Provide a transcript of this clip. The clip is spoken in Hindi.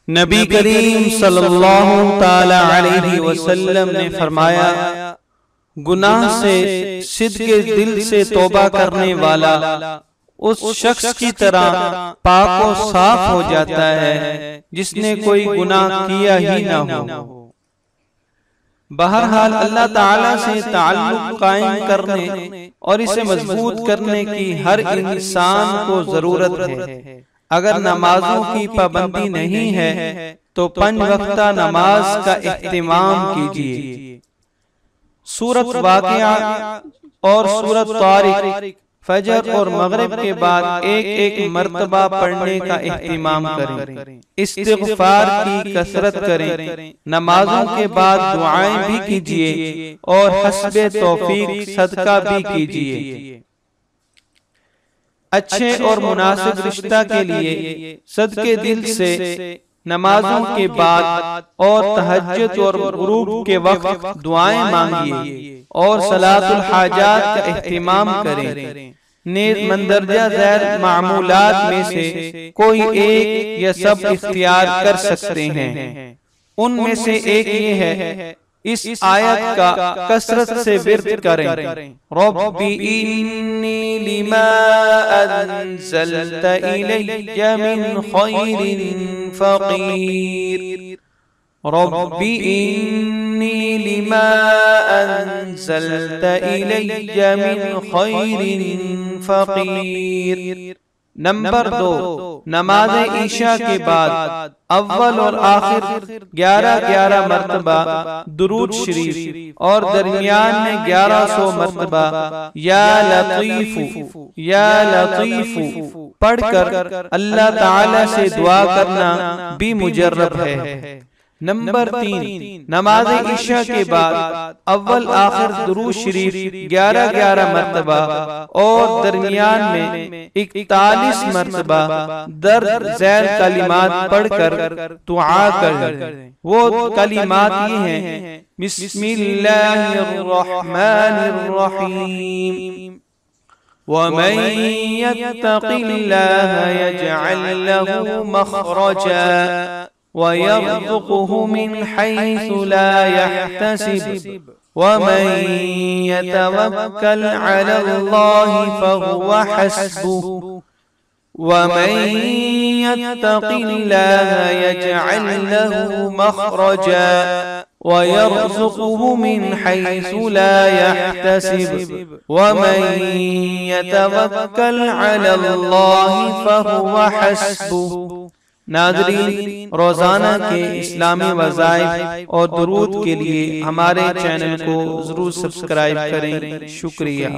नबी करीम सल्लल्लाहु ताला अलैहि वसल्लम ने फरमाया, गुनाह से सिद्के दिल से तौबा करने वाला उस शख्स की तरह पाक और साफ हो जाता है जिसने कोई गुनाह किया ही ना हो। बहरहाल अल्लाह ताला से ताल्लुक कायम करने और इसे मजबूत करने की हर इंसान को जरूरत है। अगर नमाजों की पाबंदी नहीं है तो 5 वक्ता नमाज का इत्तिमाम कीजिए। सूरत वाक़िया और सूरत तारिक फजर और मगरिब के बाद एक एक मर्तबा पढ़ने का इत्तिमाम करें। इस्तिग़फ़ार की कसरत करें। नमाजों के बाद दुआएं भी कीजिए और हस्बे तौफीक सदका भी कीजिए। अच्छे और मुनासिब रिश्ता के लिए सदके दिल से नमाजों के बाद और तहज्जुद और गुरूब के वक्त दुआएं मांगिए और सलातुल हाजात का इह्तिमाम करें। नेज़ मंदरजा ज़ैर मामूलात में से कोई एक या सब इख्तियार कर सकते हैं। उनमें से एक ये है, इस आयत का कसरत से विर्द करें। रब्बी इन्नी लिमा अंज़लत इलैया मिन खैरिन फ़क़ीर। रब्बी इन्नी लिमा अंज़लत इलैया मिन खैरिन फ़क़ीर। नंबर 2, नमाज ईशा के बाद अव्वल और आखिर 11-11 मर्तबा दुरूद शरीफ और दरमियान में 1100 मर्तबा या लतीफू पढ़कर अल्लाह ताला से दुआ करना भी मुजर्रब है। नंबर 3, नमाज ईशा के बाद अव्वल आखिर दुरूद शरीफ 11-11 मर्तबा और दरमियान में 41 मर्तबा दर्ज झैल कलिमात पढ़कर दुआ करें। वो कलिमात ये हैं, बिस्मिल्लाहिर रहमानिर रहीम वमन यत्तक़िल्लाह यजअल लहू मख़रजा वयर्ज़ुक़हु मिन हैसु ला यहतसिब वमन यतवक्कल अलल्लाहि फहुवा हस्बुहु वमन यत्तक़िल्लाह यजअल लहू मख़रजा वयर्ज़ुक़हु मिन हैसु ला यहतसिब वमन यतवक्कल अलल्लाहि फहुवा हस्बुहु। नाज़रीन, रोजाना के इस्लामी वज़ाइफ और दुरूद के लिए हमारे चैनल को जरूर सब्सक्राइब करें। शुक्रिया।